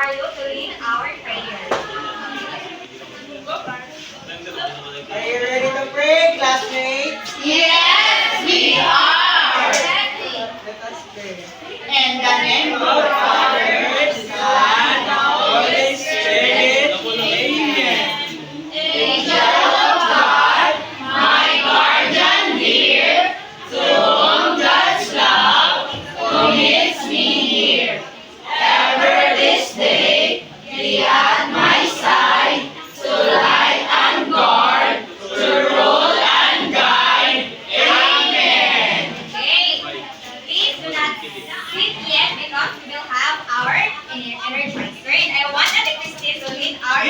Vicario to lead our prayer. Are you ready to pray, classmates? Yes, we are. Let us pray. In the name of the Father, the Son, the Holy Spirit. Amen. Angel of God, my guardian dear, to whom God's love commits me here. Ever this day, be at my side, to light and guard, to rule and guide. Amen. Okay. Please do not sit yet because we will have our energizer. And I want Ate Christine to lead our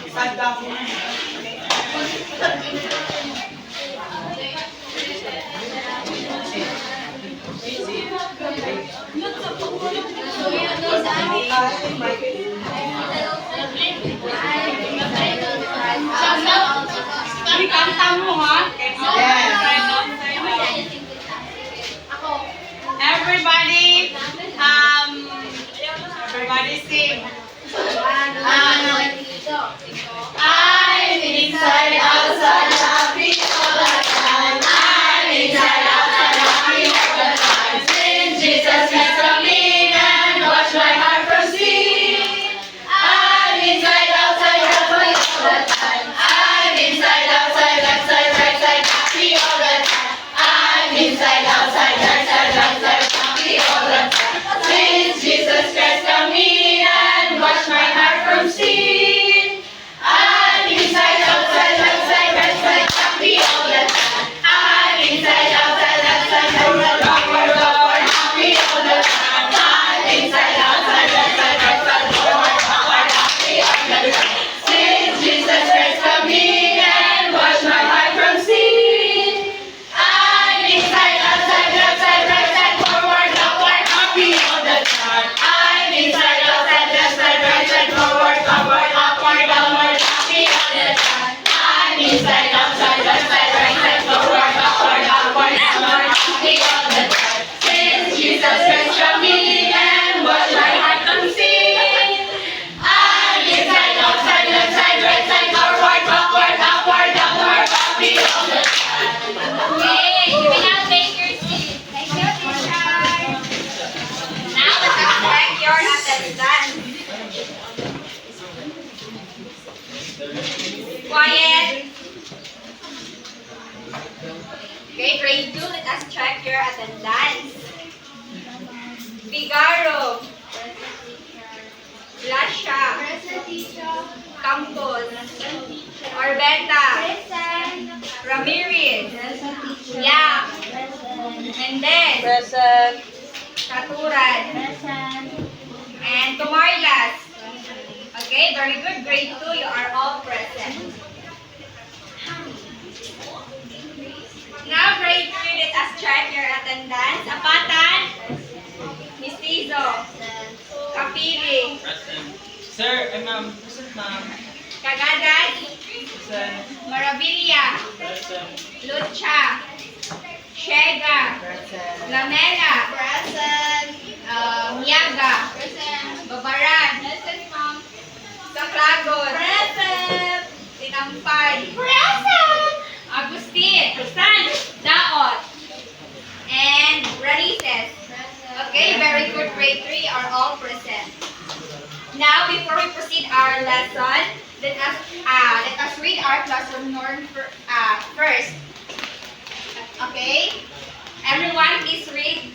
Isanda ko. Kanta mo, ha? Yes. Everybody, everybody sing. I'm inside, outside, happy all the time. I'm inside, outside, happy all the time. Since Jesus is coming and wash my heart from sin. I'm inside, outside, happy all the time. I'm inside, outside, left side, right side, happy all the time. I'm inside, outside, right side, happy all the time. Since Jesus Christ coming and wash my heart from sin. I'm inside, outside, left side, right side, happy all the time. I'm inside, outside, left side, right side, backward, backward, happy all the time. I'm inside, outside, left side, right side, forward, backward, happy all the time. Since Jesus Christ coming and wash my heart from sin. I'm inside, outside, left side, right side, forward, backward, happy all the time. I'm inside, outside, left side, right side, forward, backward, upward, downward, happy all the time. I'm inside, outside, left side, right side, forward, backward, upward, downward, happy all the time. Since Jesus Christ coming and wash my heart from sin. I'm inside, outside, left side, right side, forward, backward, upward, downward, happy all the time. Okay, you may now take your seat. Thank you, teacher. Now let us check your attendance. Quiet. Okay, grade 2, let us check your attendance. Vigaro. Lasha. Campos. Orbeta. Ramirez. Yap. Mendez. Present. Katuran. And Tomarlas. Okay, very good. Grade 2, you are all present. Now, grade 3, let us check your attendance. Apatan. Mistizo. Kapili. Sir, ma'am. Present, ma'am. Kagadan. Present. Marabilia. Present. Lucha. Shega. Present. Lamela. Miyaga. Babaran. Saklagon. Tinampay. Agustin. Daot. And Ranices. Okay, very good. Grade 3 are all present. Now, before we proceed our lesson, let us read our classroom norm first. Okay? Everyone, please read.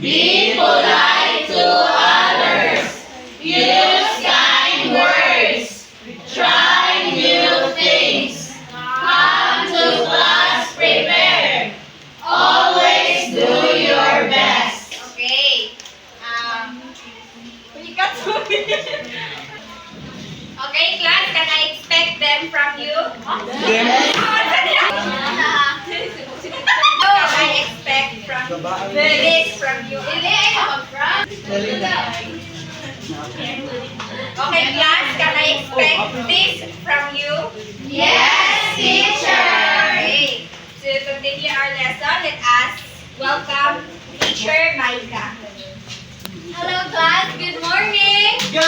Be polite to others. Use kind words. Try new things. Come to class prepared. Always do your best. Okay. Okay, class, can I expect them from you? Can I expect from this from you? Okay, class, can I expect this from you? welcome Teacher Maika. Hello class, good morning! Good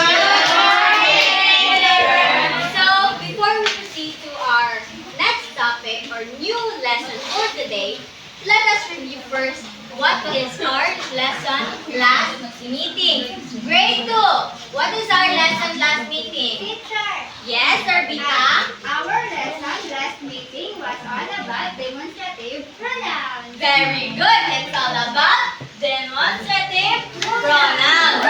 So, before we proceed to our next topic or new lesson for today, let us review first what is our lesson last meeting. Grade 2, what is our lesson last meeting? Teacher, Yes, Arbita? our lesson last meeting was all about demonstrative pronouns. Very good. It's all about demonstrative pronouns.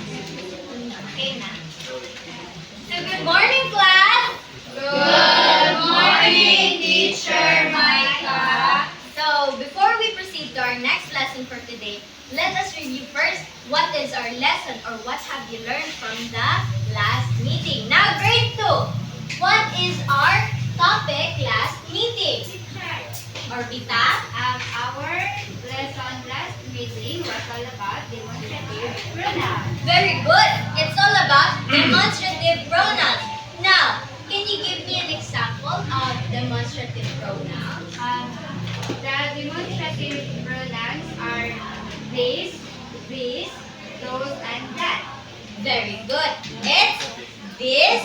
Okay na. So good morning, class. Good morning, Teacher Maika. So, before we proceed to our next lesson for today, let us review first what is our lesson or what have you learned from the last meeting. Now, grade 2, what is our topic last meeting? Teacher, Orbita? our lesson last meeting was all about demonstrative pronouns. Very good. It's all about demonstrative pronouns. Now, can you give me an example of demonstrative pronouns? The demonstrative pronouns are this, those, and that. Very good. It's this,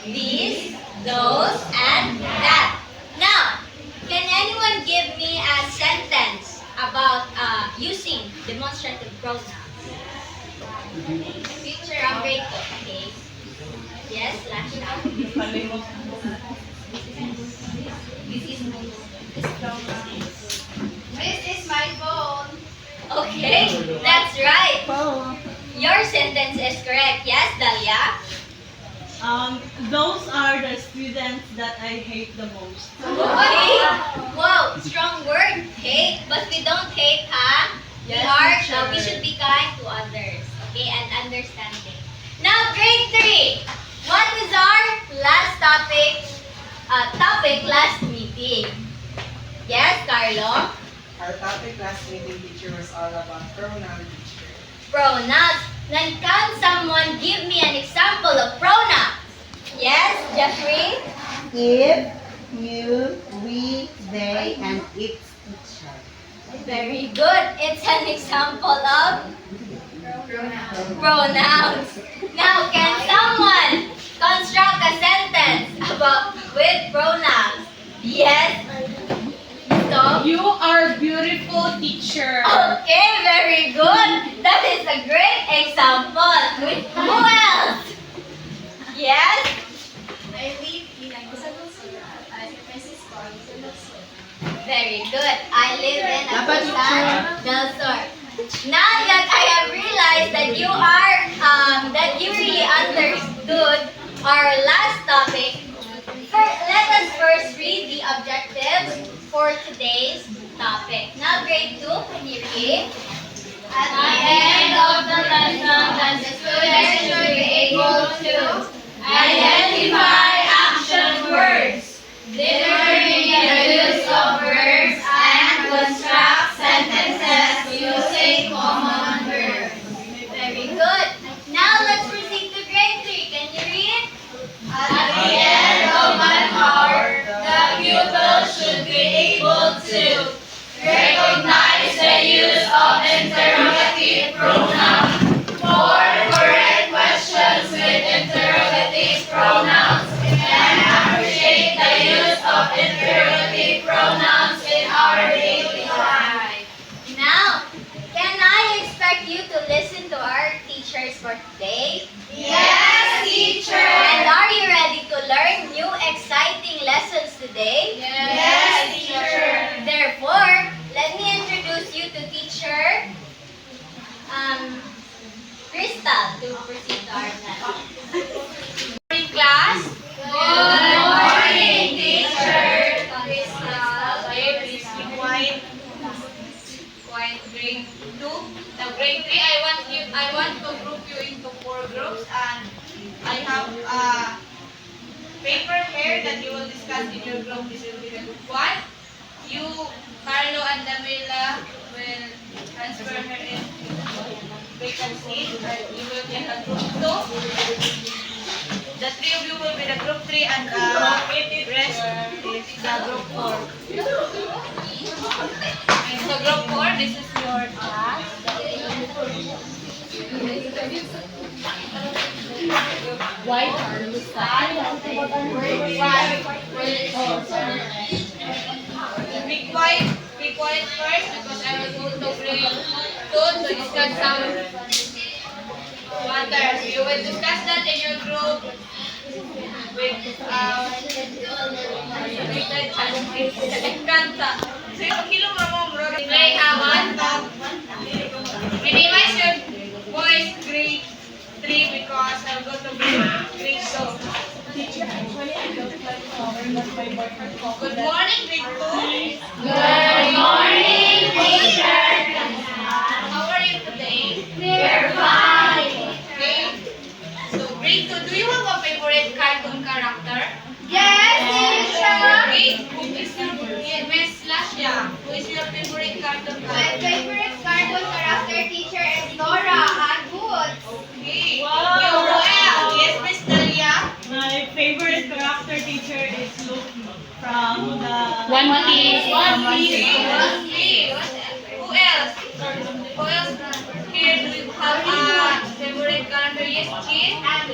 these, those, and that. Now, can anyone give me a sentence about using demonstrative pronouns? Teacher, I'm grade 2. Okay. Yes, last out. This is my phone. Okay, that's right. Your sentence is correct. Yes, Dalia? Those are the students that I hate the most. Okay. Wow, strong word. Hate, but we don't hate, huh? Yes, We teacher. should be kind to others. Okay, and understanding. Now, grade 3. What is our last topic? Topic last meeting. Yes, Carlo? Our topic last meeting, teacher, was all about pronoun, teacher. Pronouns. Then can someone give me an example of pronouns? Yes, Jeffrey? If, you, we, they, and its teacher. Very good. It's an example of pronouns. Now, can someone construct a sentence about with pronouns? Yes. So, You are beautiful, teacher. okay, very good. That is a great example. With who else? Yes. I live in a San Francisco. Very good. I live in a San del Sur. Now that I have realized that you really understood our last topic, let us first read the objectives for today's topic. Now, grade 2, can you read? At the end of the lesson, the students should be able to identify action words, determine the use of verbs, and construct sentences using common verbs. Very good. Now, let's proceed to grade 3. Can you read? At the end of an hour, the pupil should be able to recognize the use of interrogative pronouns, for correct questions with interrogative pronouns, and appreciate the use of interrogative pronouns in our daily life. Now, can I expect you to listen to our teachers for today? Yes, teacher! And are you ready to learn new exciting lessons today? Yes, teacher! Therefore, let me introduce you to teacher Crystal to proceed to our lesson. Good morning, class. Good morning, teacher! Crystal. Okay, please be quiet. Quiet, grade 2. Now, grade 3, I want to group you into 4 groups, and I have a paper here that you will discuss in your group. This will be the group 1. You, Carlo, and Damila will transfer her in. vacancy, and you will get a group 2. The 3 of you will be the group 3 and the rest is the group 4. And so group 4, this is your class. Be quiet first because I will go to grade 2 to discuss some matters. You will discuss that in your group with Kanta. Grade 1. Minimize your voice grade 3 because I'll go to grade 2. Good morning, grade 2. Good morning, teacher. How are you today? We're fine. Okay. So, grade 2, do you have a favorite cartoon character? Yes, teacher. Okay. Who is your Miss Lasha? Who is your favorite cartoon My character? favorite cartoon character teacher is Dora and Boots. Okay. Wow. Yes, Miss Dalia. My favorite character teacher is Luke from the One Piece. Okay. Who else? Who else here do you have a favorite character? Yes, Chin. My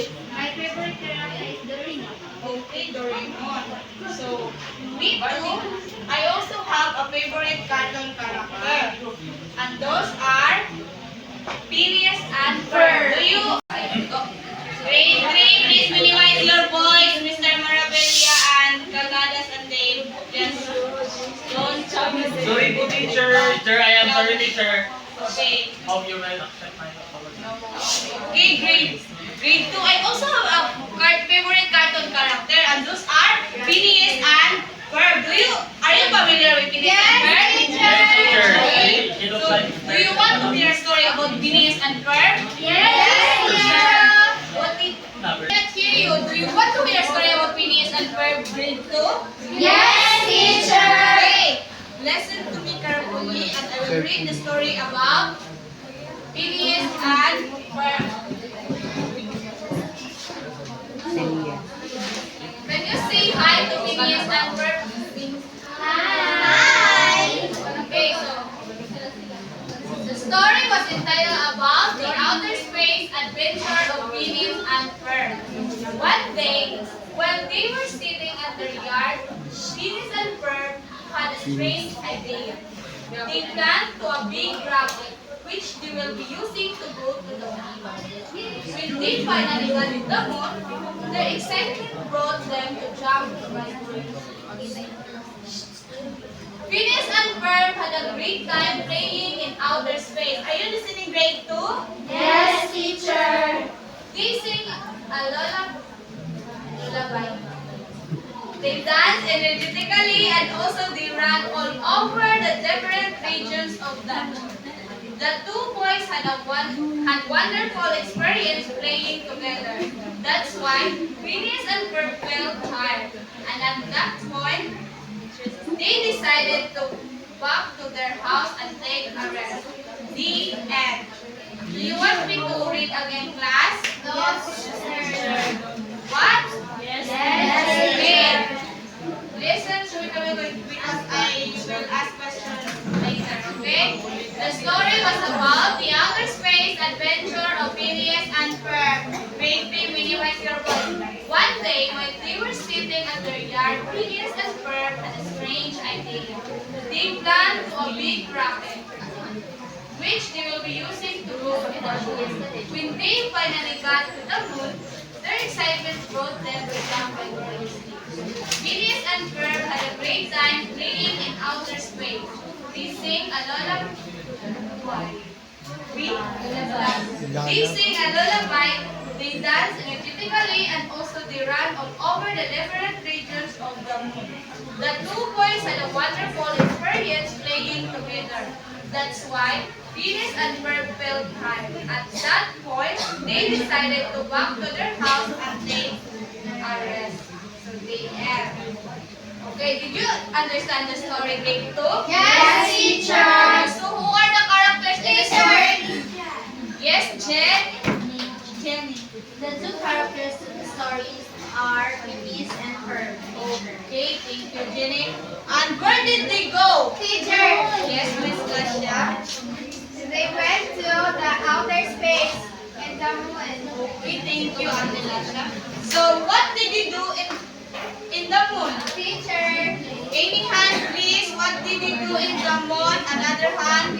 favorite character is Dorina. Okay, Doraemon. So, me too. I also have a favorite cartoon character. And those are Phineas and Ferb. Do you? Grade 3, please minimize your voice, Mr. Marabella and Cagadas and Dave. Just don't Sorry po, teacher. Teacher, I am sorry, teacher. Okay. Hope you will accept my apology. Okay, grade 2. I also have a favorite cartoon character, and those are Phineas and Ferb. Are you familiar with Phineas and Ferb? Yes, teacher. Okay. It looks So, like do you want to hear a story about Phineas and Ferb? Let's hear you. Do you want to hear a story about Phineas and Ferb grade 2? Yes, teacher. Okay. Listen to me carefully, and I will read the story about Phineas and Ferb. Can you say hi to Phineas and Ferb? Hi. Okay, so the story was entitled about the outer space adventure of Phineas and Ferb. One day, while they were sitting at their yard, Phineas and Ferb had a strange idea. They planned to a big rocket which they will be using to go to the moon. When they finally got to the moon, their excitement brought them to jump right away. Phineas and Ferb had a great time playing in outer space. Are you listening, grade 2? Yes, teacher. They sing a lullaby. They dance energetically and also they ran all over the different regions of the moon. The two boys had wonderful experience playing together. That's why Phineas and Ferb felt tired. And at that point, they decided to back to their house and take a rest. The end. Do you want me to read again, class? No, teacher. What? Yes. Okay. Listen to it because I will ask questions later, okay? The story was about the outer space adventure of Phineas and Ferb. Grade 3, minimize your voice. One day, when they were sitting at their yard, Phineas and Ferb had a strange idea. They planned to a big rocket, which they will be using to go to the moon. When they finally got to the moon, their excitement brought them to jump and race. Phineas and Ferb had a great time playing in outer space. They sang a lullaby. They sing a lullaby, they dance energetically, and also they ran all over the different regions of the moon. The two boys had a wonderful experience playing together. That's why Phineas and Ferb felt tired. At that point, they decided to back to their house and take a rest. So they end. Okay, did you understand the story, grade 2? Yes, teacher. So who are the characters in the story? Yes, Jenny. The two characters to the stories are Eunice and Herb. Okay, thank you, Jenny. And where did they go? Teacher. Yes, Miss Gracia. They went to the outer space and the moon. Okay, thank you, Ate. So, what did you do in the moon? Teacher. Any hand, please. What did you do in the moon? Another hand.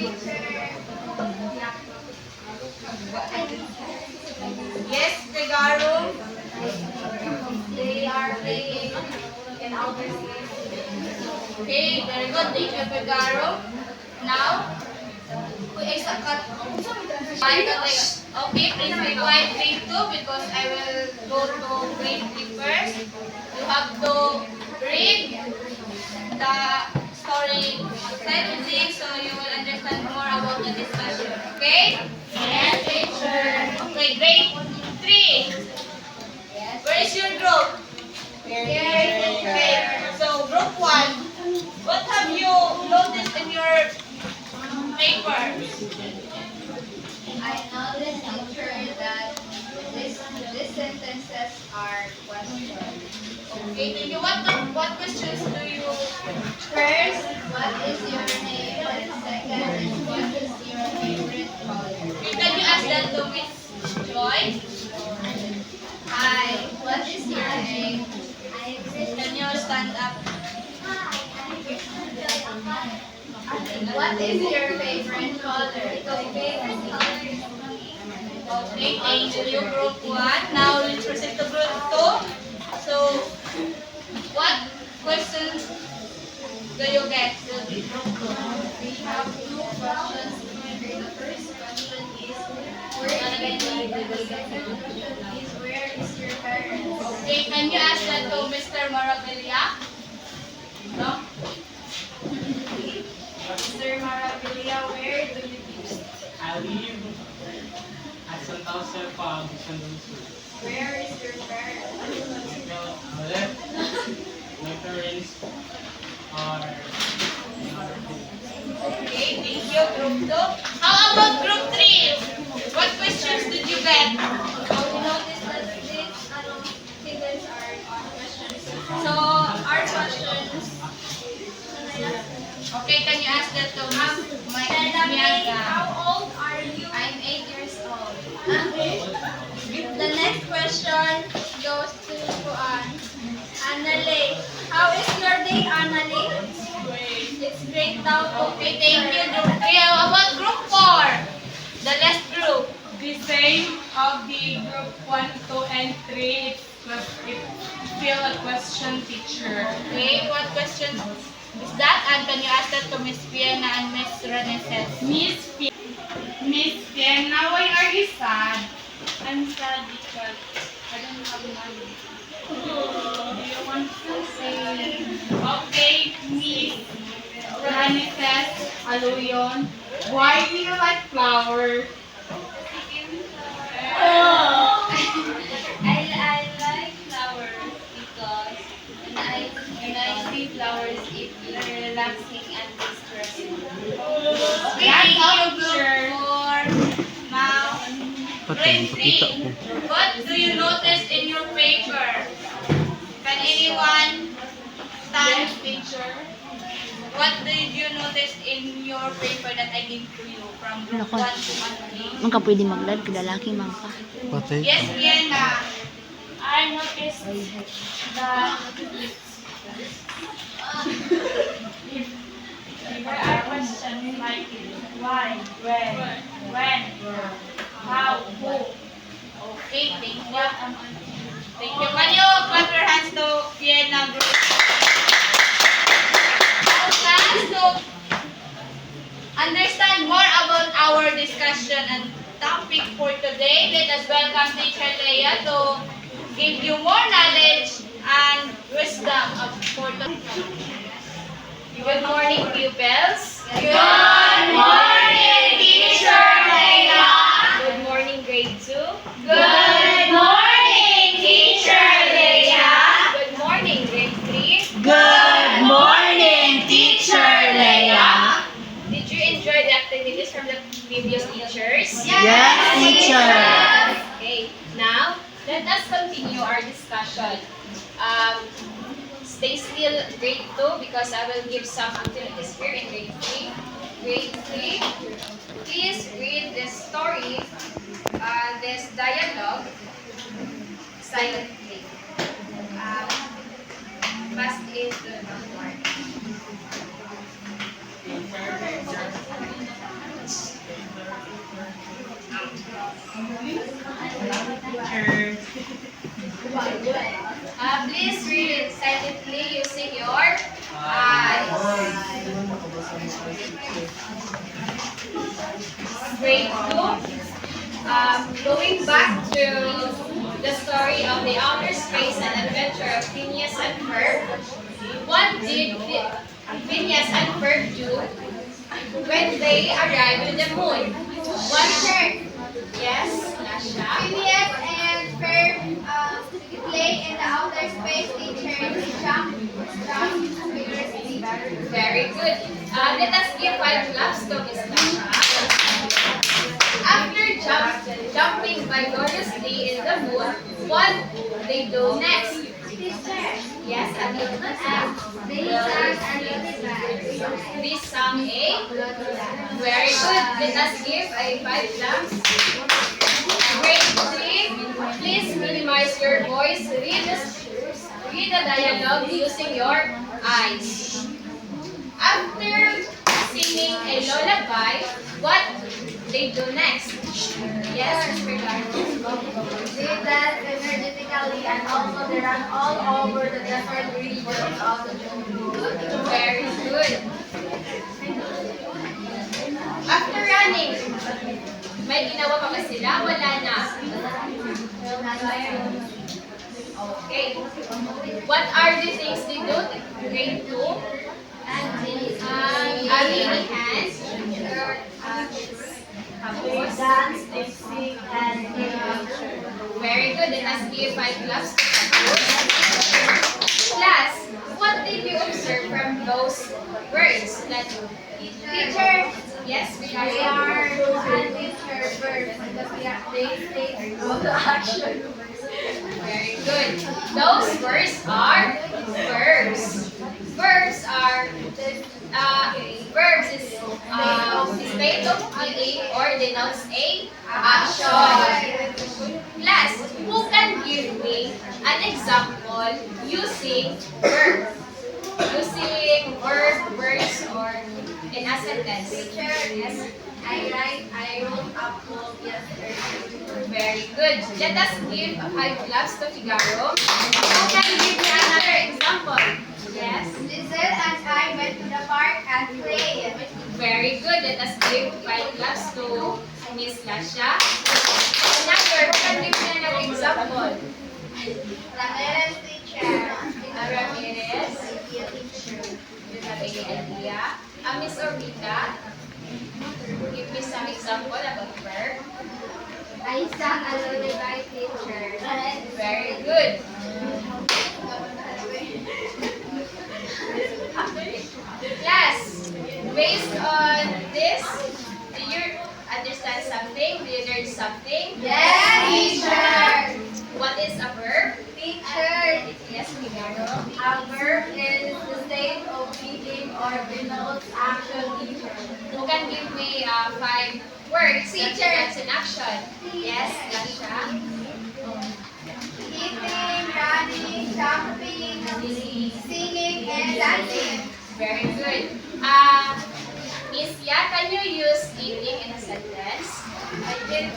Yes, Figaro. They are playing in outer space. Okay, very good. Thank you, Figaro. Now, okay, please be quiet, grade 2, because I will go to grade 3 first. You have to read the story silently so you will understand more about the discussion. Okay? Yes, teacher. Okay, grade 3. Where is your group? Okay, so group 1. What have you noticed in your paper? I noticed, teacher, that these sentences are questions. Okay, thank you. What questions do you? First, what is your name? And second is, what is your favorite color? Okay, can you ask that to Miss Joy? Hi, what is your name? Can you stand up? What is your favorite color? Okay, thank you, group 1. Now let's proceed to group 2. So, what questions do you get? We have two questions. The first question is, where is your name? And the second question is, where is your parents? Okay, can you ask that to Mr. Marabilia? No? Mr. Marabilia, where do you live? I live at Santa Josefa, Buksan del Sur. Where is your parents? My parents are in other place. Okay, thank you, group 2. How about group 3? What questions did you get? We noticed that these figures are questions. So, our questions. Okay, can you ask that to Miss Miaga. Miaga? Old are you? I'm 8 years old. The next question goes to Annalie. How is your day, Annalie? It's great now. Okay, thank you, group 3. How about group 4? The last group. The same of the group 1, 2, and 3. It's still a question, teacher. Okay, what question is that? And can you ask that to Miss Vienna and Miss Reneses? Miss Vienna, why are you sad? I'm sad because I don't have money. Do you want to say? Okay, Miss Reneses, Aluyon, why do you like flowers? I like flowers because when I see flowers, it's relaxing and distressing. Thank you, group 4. Now, grade 3. What do you notice in your paper? Can anyone stand? Teacher. What did you notice in your paper that I gave to you from group 1 to 3? Man ka pwede mag-live, lalaki man ka. Yes, Vienna. I noticed that there are questions like why, when, how, who. Okay, thank you. Thank you. Can you clap your hands to Vienna group? Now, class, to understand more about our discussion and topic for today, let us welcome Teacher Leah to give you more knowledge and wisdom for the. Good morning, pupils. Good morning, Teacher Leah. Good morning, grade 2. Good morning, Teacher Leah. Good morning, grade 3. Good morning, Teacher Leah. Did you enjoy the activities from the previous teachers? Yes, teacher. Okay, now let us continue our discussion. Stay still, grade 2, because I will give some activities here in grade 3. Grade 3, please read this story, this dialogue silently. Pass it to the board. Please read it silently using your eyes. Grade 2, going back to the story of the outer space and adventure of Phineas and Ferb. What did Phineas and Ferb do when they arrived to the moon? Yes, Lasha. Phineas and Ferb play in the outer space. Teachers jump vigorously. Very good. Let us give 5 claps to Miss Lasha. After jumping vigorously in the moon, what they do next? Yes, they sang a very good. Let us give a 5 claps. Grade 3, please minimize your voice. Read the dialogue using your eyes. After singing a lullaby, what they do next? Yes, Mr. Garfield. They dance energetically and also they run all over the different regions of the jungle. Very good. After running, may ginawa pa ba sila? Wala na. Okay. What are the things they do? Grade 2. Adding hands. Tapos, Dance, they sing, and they picture. very good. Let us give 5 claps. Class, what did you observe from those words? Teacher, Yes, we are teacher verbs because they state all the action. very good. Those words are verbs. Verbs are verbs is state of being or denotes a action. Class, who can give me an example using verb? Using words or in a sentence. Teacher, yes, I wrote a poem yesterday. Very good. Let us give 5 claps to Figaro. Who can give me another example? Yes. Giselle and I went to the park and played. Very good. Let us give 5 claps to Miss Lasha. Another, who can give me another example? Ramirez teacher. Ramirez. Teacher. You have any idea? Miss Orbita, give me some example about verb. I sang a lullaby, teacher. Very good. Class, based on this, do you understand something? Do you learn something? Yes, teacher. What is a verb? Teacher, Yes, Figaro. a verb is the state of being or denotes action, teacher. Who can give me 5 words that Teacher. denotes an action? Yes, Lasha. Eating, running, jumping, singing, and dancing. Very good. Miss Ya, can you use eating in a sentence? I did.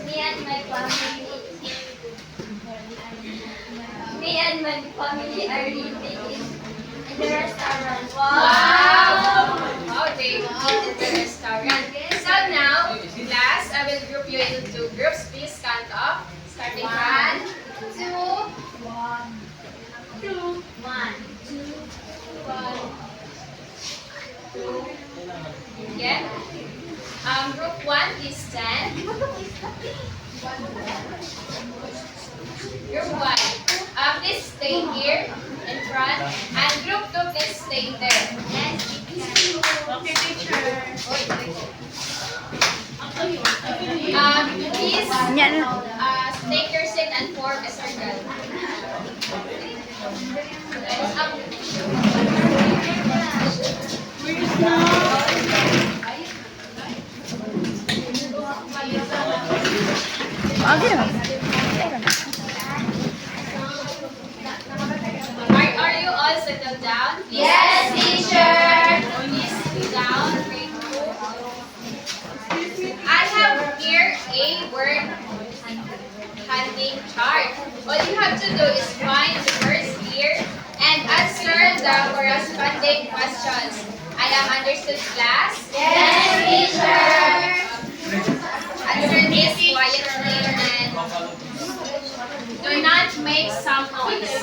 Me and my family. Me and my family are eating in the restaurant. Wow! Wow, they eat in the restaurant. So now, class, I will group you into 2 groups. Please count off. Starting from 2. Okay? Group 1 is 10. Group 1. Please stay here in front. And group 2, please stay there. Okay, teacher. Okay. Please take your seat and form a circle. Are you all settled down? Yes, teacher. Please sit down. I have here a word handling chart. All you have to do is find the first year and answer the corresponding questions. I am understood, class? Yes, teacher. Answer this quietly and do not make some noise.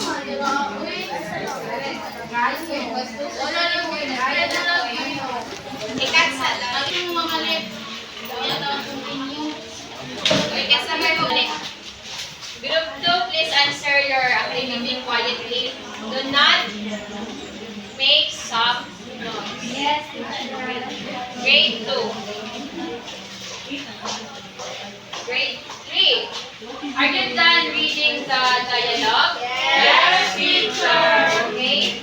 Group 2, please answer your activity quietly. Do not make some noise. Yes, Grade 2. Grade 3. Are you done reading the dialogue? Yes, teacher. Okay.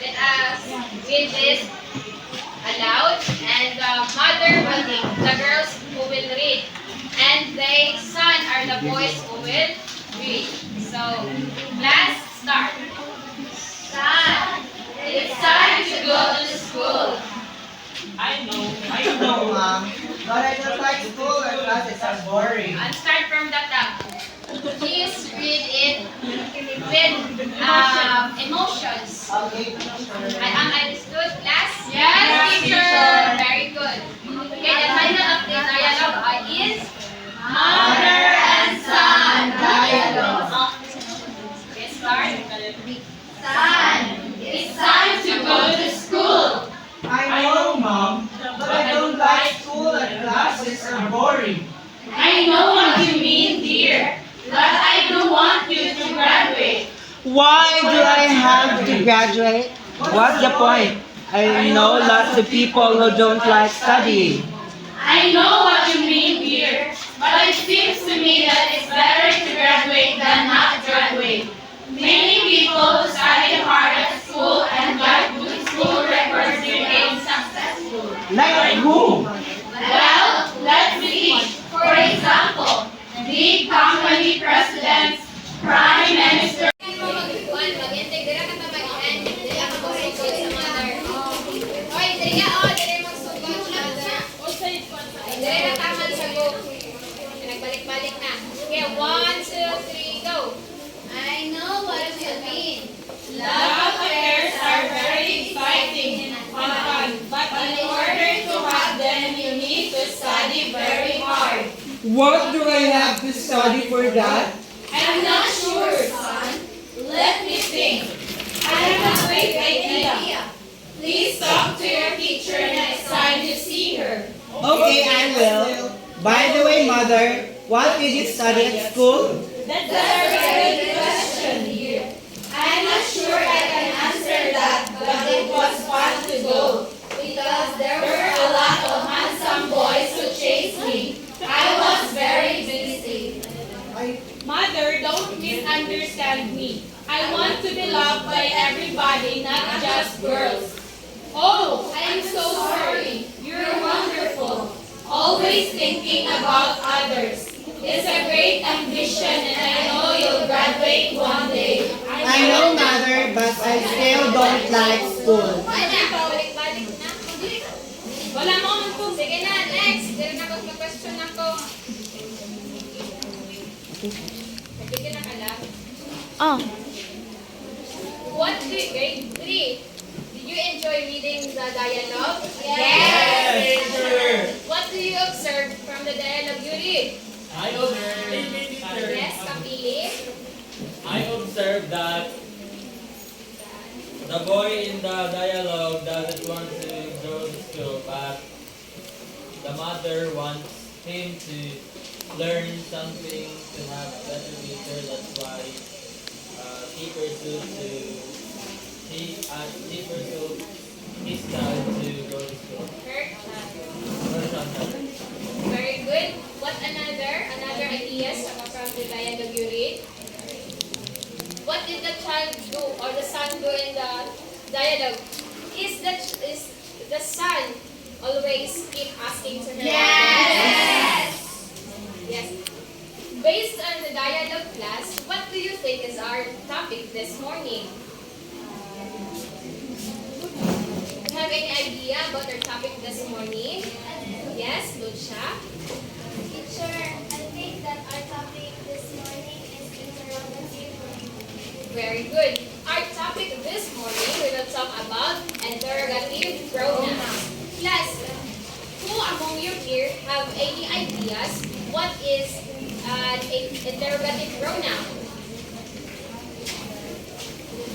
Let us read this aloud, and the mother will read, the girls who will read, and the son are the boys who will read. So, class start. Son, it's time to go to school. I know. Mom. But I don't like school and classes are boring. And start from the top. Please read it with emotions. Okay. I am understood, class? Yes, teacher. Very good. Okay, the title of the dialogue is Mother and son dialogue. Okay, start. Son, it's time to go to school. I know, Mom, but I don't like school and classes are boring. I know what you mean, dear, but I don't want you to graduate. Why do I have to graduate? What's the point? I know lots of people who don't like studying. I know what you mean, dear, but it seems to me that it's better to graduate than not graduate. Many people who study hard at school and got good school records became successful. Like who? Well, let's see. For example, big company presidents, prime minister. Mag-integra ka na mag-end. Dili ako magsugod sa mother. Oy, dili ka. Oh, dili magsugod sa mother. Dili na tama sa go. Nagbalik-balik na. Okay, 1, 2, 3, go. I know what you mean. Love affairs are very exciting and fun, but in order to have them, you need to study very hard. What do I have to study for that? I'm not sure, son. Let me think. I have a great idea. Please talk to your teacher next time you see her. Okay, I will. By the way, Mother, what did you study at school? That's a very good question, dear. I'm not sure I can answer that, but it was fun to go. Because there were a lot of handsome boys who chased me. I was very busy. Mother, don't misunderstand me. I want to be loved by everybody, not just girls. Oh, I'm so sorry. You're wonderful. Always thinking about others. It's a great ambition and I know you'll graduate one day. I know, Mother, but I still don't like school. Balik-balik na. Wala mo man po. Sige na, next. Dili na ako question ako. Nabigyan na ka lang. Oh, What do you, grade 3, did you enjoy reading the dialogue? Teacher. What do you observe from the dialogue you read? I observed. Yes, Kapili. I observed that the boy in the dialogue doesn't want to go to school, but the mother wants him to learn something to have a better future. That's why he pursued his child to go to school. Kurt. Or something. Very good. What another? dialogue. Is the son always keep asking to her? Yes! Yes. Based on the dialogue class, what do you think is our topic this morning? Have any idea about our topic this morning? Yes, Lucia? Teacher, I think that our topic this morning is interrogative. Very good. Our topic this morning, we will talk about interrogative pronouns. Class, who among you here have any ideas what is an interrogative pronoun?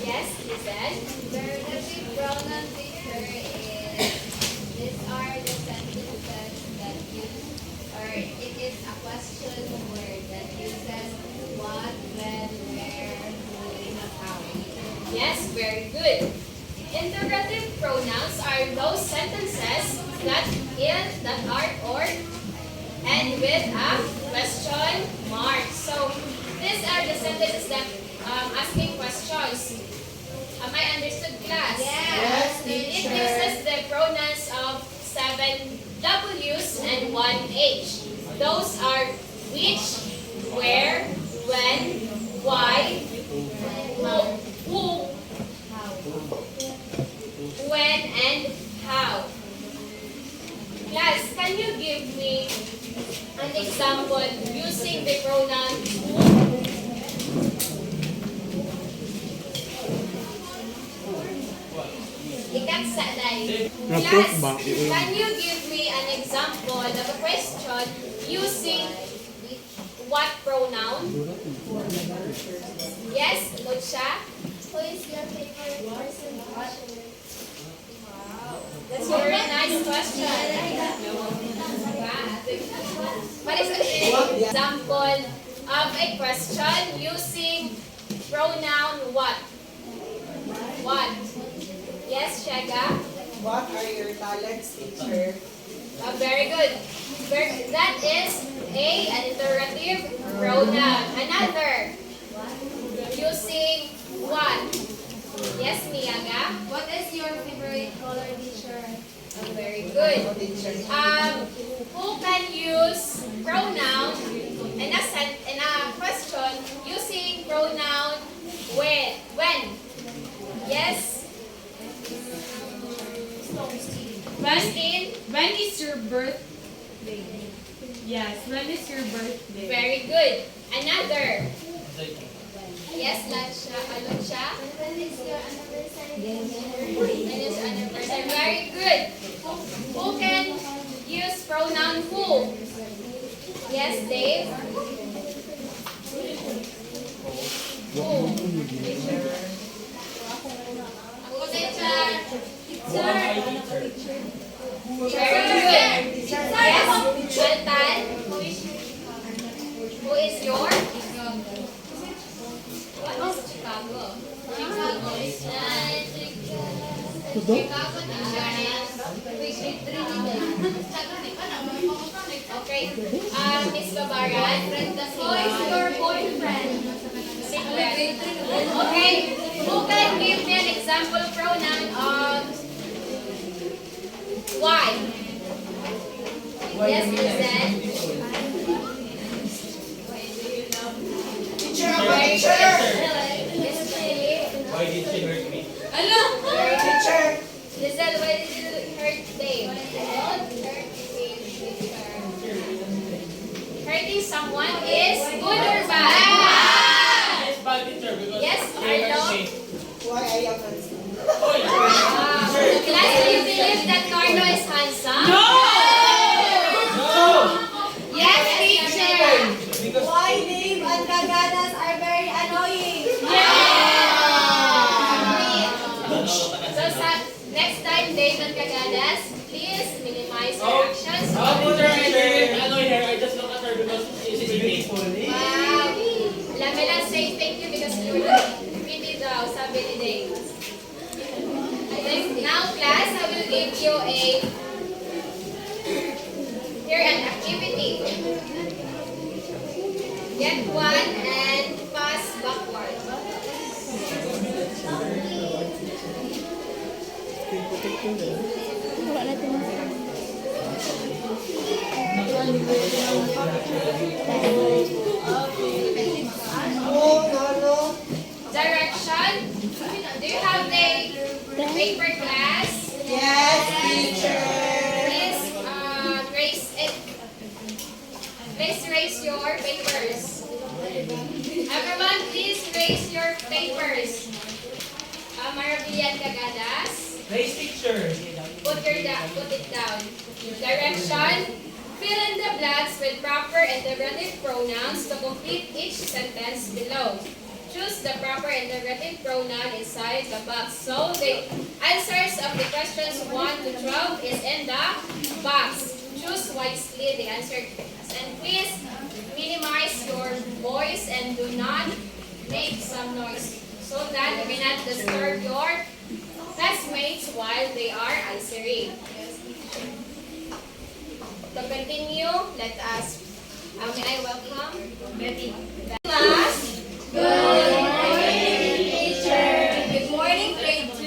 Yes, Lizelle? Interrogative pronoun, teacher, is these are the sentences that use, or it is a question word that uses what, when, where, who, and how. Yes, very good. Interrogative pronouns are those sentences that are or end with a question mark. So these are the sentences that asking questions. Am I understood, class? Yes, It uses the pronouns of 7 W's and 1 H. Those are which, where, when, why, who, when, and how. Class, can you give me an example using the pronoun who? Ikatsalay. Class, can you give me an example of a question using what pronoun? Yes, Lucia? Who is your favorite person? That's a very nice question. What is an example of a question using pronoun what? What? Yes, Shaga? What are your talents, teacher? Very good. That is an interrogative pronoun. Another. Using what? Yes, Miyaga? What is your favorite color, teacher? Very good. Who can use pronoun in a question using pronoun when? When? Yes? When is your birthday? Yes, when is your birthday? Very good. Another. Yes, Lucia? When is your anniversary? When is anniversary? Very good. Who can use pronoun who? Yes, Dave? Who? Ako, teacher. Who am I, teacher? Very good. Yes, Sultan? Who is your? What is Chicago? Chicago is Chicago, okay. Miss Babaran, who is your boyfriend? Secret. Okay. Who can give me an example pronoun of why? Yes, Lizette. Teacher! Yes, Philip. Why did she hurt me? Very good. Lizelle, why did you hurt Dave? Hurting someone is good or bad? It's bad, teacher, because Yes, she hurt Arlo? me. Why are you handsome? Oy! Class, do you believe that Carlo is handsome? No! Yes, teacher. Because Why Dave and Kagadas are very annoying? So next time, Dave and Kagadas, please minimize your Oh, actions. teacher, I didn't annoy her. I just look at her because she's eating. Wow! Alam mo lang, say thank you because you were pretty daw, sabi ni Dave. Now, class, I will give you an activity. Get one and pass backward. Direction. Do you have a paper class? Yes, teacher. Please raise your papers. Everyone, please raise your papers. Maravillan Cagadas. Raise teacher. Put it down. Direction. Fill in the blanks with proper interrogative pronouns to complete each sentence below. Choose the proper interrogative pronoun inside the box. So the answers of the questions 1 to 12 is in the box. Choose wisely the answer. And please minimize your voice and do not make some noise so that you cannot disturb your classmates while they are answering. To continue, let us, may I welcome Betty. Class. Good morning, teacher. Good morning, grade 2.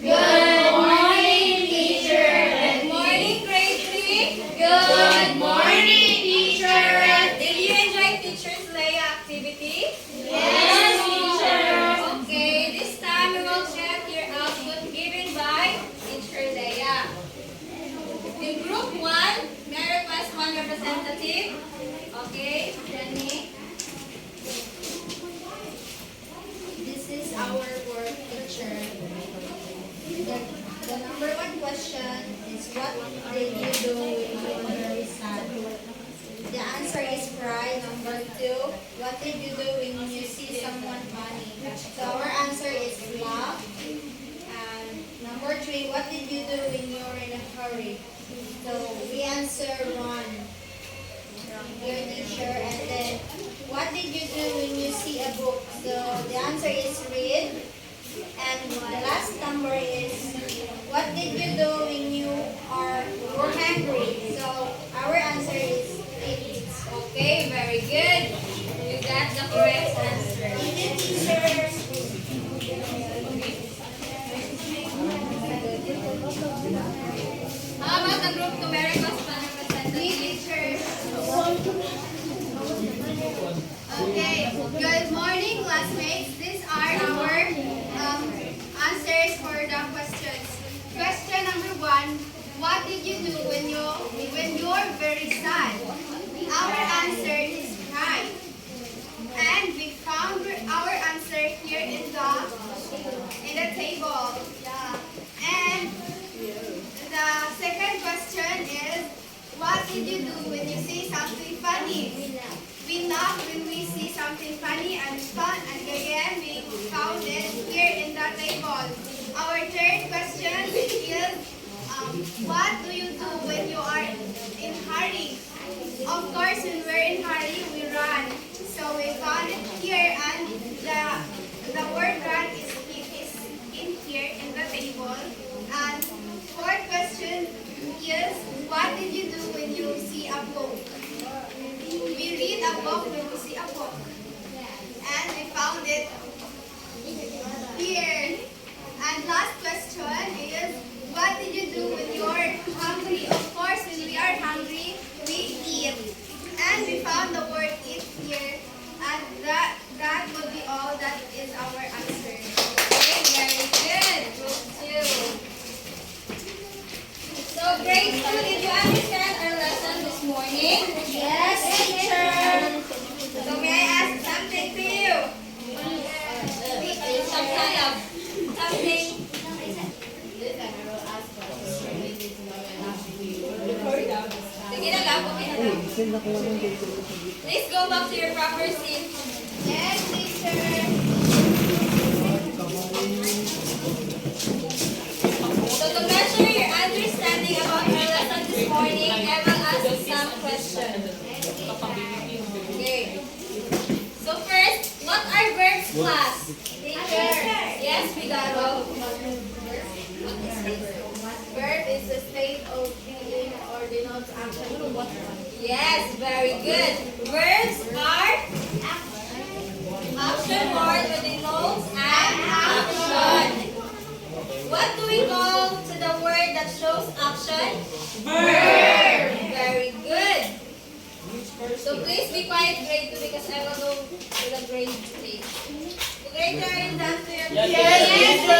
Good morning, teacher. Good morning, grade 3. Good morning, teacher. Did you enjoy teacher's Leia activity? Yes, teacher. Okay, this time we will check your output given by teacher Leia. In group 1, may I request one representative? Okay, Jenny. This is our work, teacher. The number 1 question is, what did you do when you were very sad? The answer is cry. Number 2, what did you do when you see someone funny? So our answer is laugh. And number 3, what did you do when you were in a hurry? So we answer run. Your teacher. And then, what did you do when you see a book? So the answer is read. And the last number is, what did you do when you were hungry? So our answer is eat. Okay, very good. You got the correct answer. Eat, teacher. How about the group numerical span representative? Okay, good morning, classmates. These are our answers for the questions. Question number 1, what did you do when you're very sad? Our answer is cry. And we found our answer here in the table. And the second question is, what did you do when you see something funny? We laugh when we see something funny and fun, and again we found it here in the table. Our third question is, what do you do when you are in hurry? Of course, when we're in hurry, we run. So we found it here, and the word run is in here in the table. And fourth question is, what did you do when you see a book? We read a book when we see a book. And we found it here. And last question is, what did you do when you're hungry? Of course, when we are hungry, we eat. And we found the word eat here. And that would be all. That is our answer. Okay, very good. Group 2. So grade 2, did you understand our lesson this morning? Yes, teacher. So may I ask something to you? Some kind of something. Sige na lang, okay na lang. Please go back to your proper seat. Yes, teacher. So to measure your understanding about our lesson this morning, I will ask some questions. Okay. So first, what are verbs, class? Teacher. Yes, we got all. Verb is the state of being or denotes action. Yes, very good. Verbs are action word that denotes an action. What do we call to the word that shows action? Verb. Very good. So please be quiet, grade 2, because I will go to the grade 3. So grade 3, are you done to your Yes, teacher?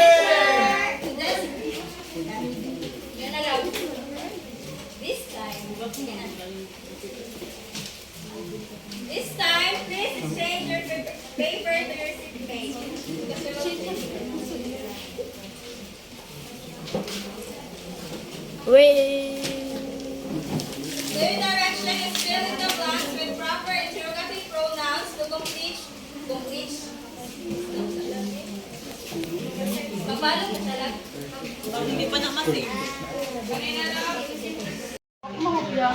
You're not allowed. This time, please exchange your paper to your seat mate. Because we will The direction is fill in the blanks with proper interrogative pronouns to complete. Pabalog na talaga. Hindi pa naman So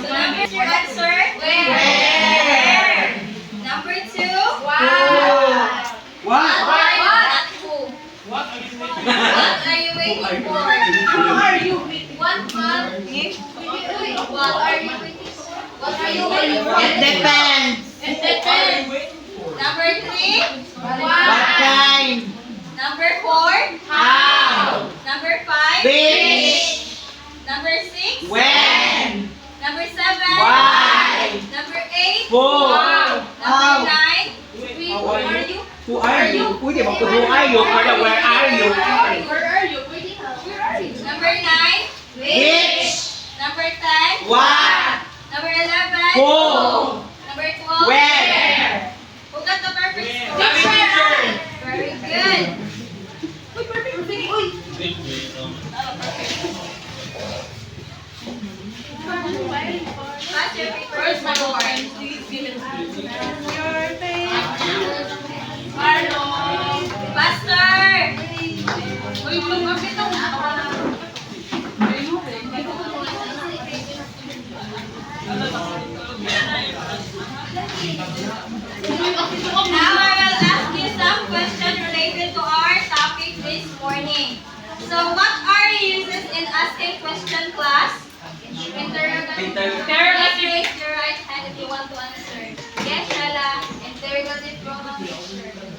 number your answer? Where? Number 2? What? Not who. What are you waiting for? What are you waiting for? What are you waiting for? It depends. Number 3? What kind? Number 4? How? Number 5? Which? Number 6? When? Number 7? Why? Number 8? Who? Number How? 9? Who are you? Who are you? Who di ba? Who are you? Or where are you? Number 9? Which? Number 10? What? Number 11? Who? Number 12? Where? Who got the perfect score? Teacher. Very good. Pass your papers forward. Pastor! Now I will ask you some questions related to our topic this morning. So what are uses in asking question, class? Interrogative. Please raise your right hand if you want to answer. Yes, Shala. Interrogative pronoun.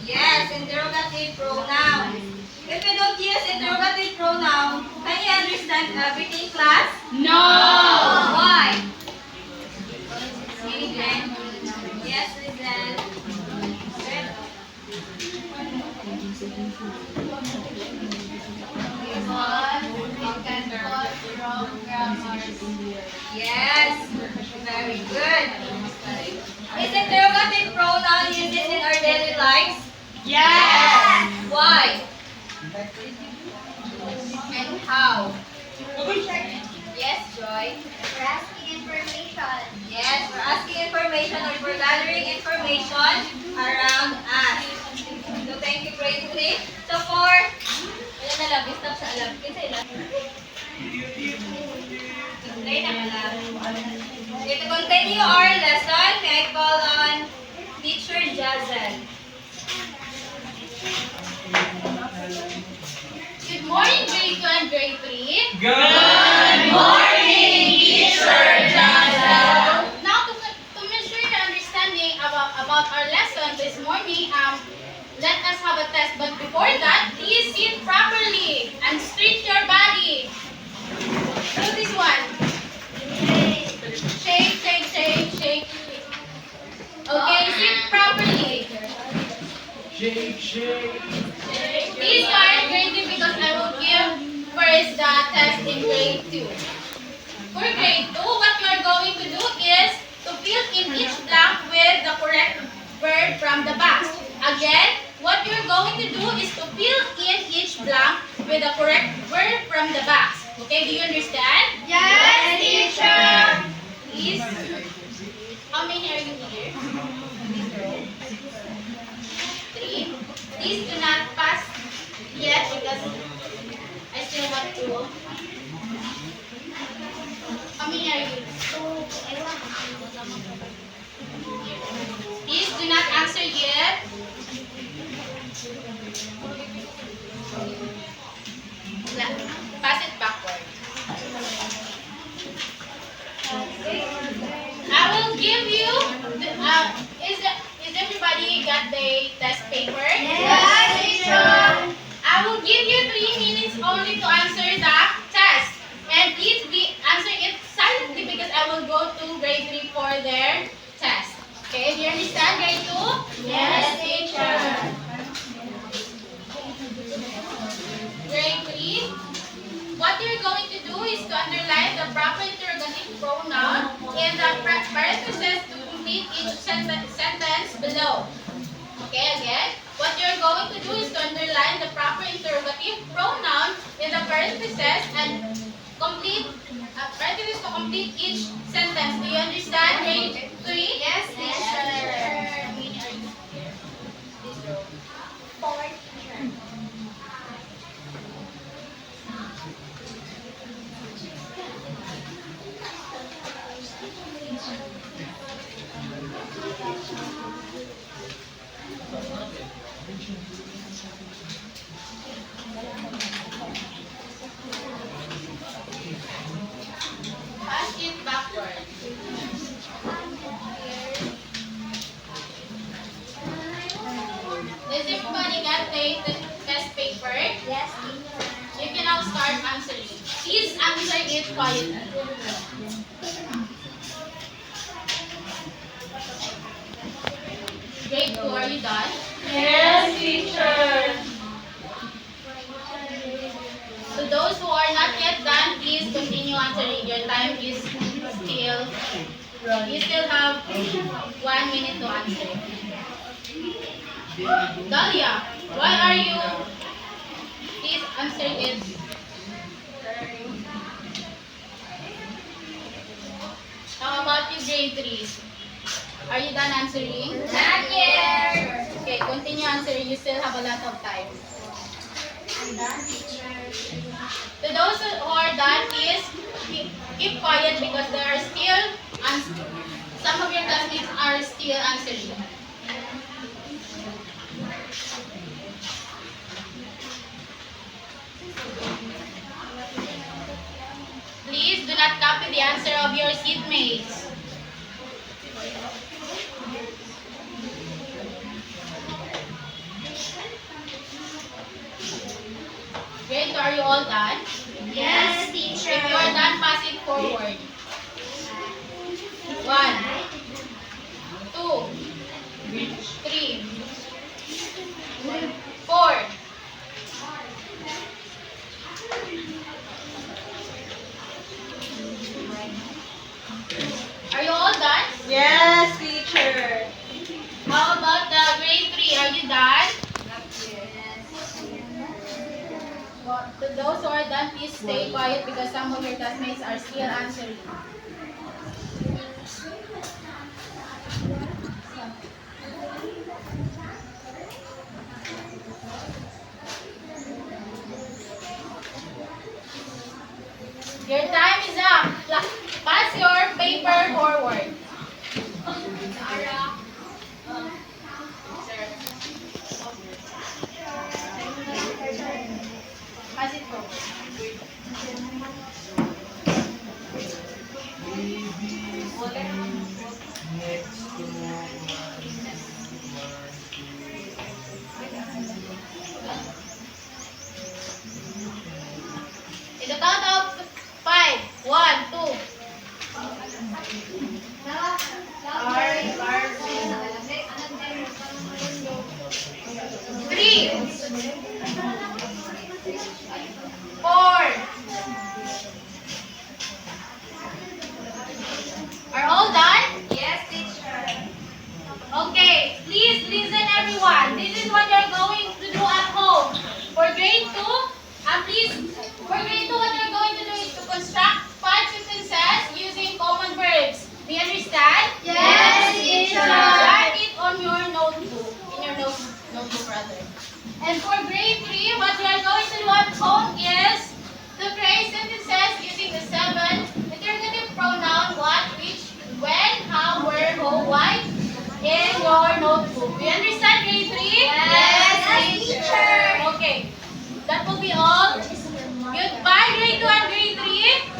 Yes, interrogative pronoun. If you don't use interrogative pronoun, can you understand everything, class? No! Why? Listen. Yes, listen. Yes, very good. Is interrogative pronoun used in our daily lives? Yes! Why? And how? Yes, Joy. We're asking information. Yes, we're asking information or we're gathering information around us. So thank you, grade 3. So for, wala na lang, stop sa alam. Kasi lang. Play na pala. Okay, to continue our lesson, may I call on Teacher Jazel. Good morning, grade 2 and grade 3. Good morning, Teacher Jazel. Now, to measure your understanding about our lesson this morning, let us have a test. But before that, please sit properly and stretch your body. Do this one. Shake, shake, shake, shake. Okay, sit properly. Shake, shake. Please go ahead, grade 2, because I will give first the test in grade 2. For grade 2, what you are going to do is to fill in each blank with the correct word from the box. Again, what you are going to do is to fill in each blank with the correct word from the box. Okay, do you understand? Yes, teacher. Please. How many are you here? 3. Please do not pass yet because I still want to. How many are you? Please do not answer yet. Pass it backward. I will give you. Is everybody got the test paper? Yes, teacher. I will give you 3 minutes only to answer the test. And please answer it silently because I will go to grade 3 for their test. each sentence below. Okay, again, what you're going to do is to underline the proper interrogative pronoun in the parentheses and complete parentheses to complete each sentence. Do you understand? Grade 3? Yes, teacher. Pass it backward. Does everybody get the test paper? Yes, teacher. You can now start answering. Please answer it quietly. Grade 2, are you done? Yes, teacher. To those who are not yet done, please continue answering. Your time is still, you still have 1 minute to answer. Dahlia, why are you, please answer it. How about you, grade 3? Are you done answering? Not yet. Okay, continue answering. You still have a lot of time. I'm done, teacher. To those who are done, please keep quiet because there are still some of your classmates are still answering. Please do not copy the answer of your seatmates. Great, are you all done? Yes, teacher. If you are done, pass it forward. 1, 2, 3, 4. Are you all done? Yes, teacher. How about the grade 3? Are you done? To those who are done, please stay quiet because some of your classmates are still answering. Your time is up. Pass your paper forward. Pass it forward. In the count of 5, 1, 2. Three, 4. Are all done? Yes, teacher. Okay, please listen everyone. This is what you're going to do at home. For grade 2, for grade 2, what you're going to do is to construct 5 sentences using common verbs. Do you understand? Yes, teacher. Write it on your notebook, in your notebook rather. And for grade 3, what you are going to do at home is to create sentences using the 7 interrogative pronoun what, which, when, how, where, who, why in your notebook. Do you understand grade 3? Yes, teacher. Okay. That will be all. Goodbye grade 2 and grade 3.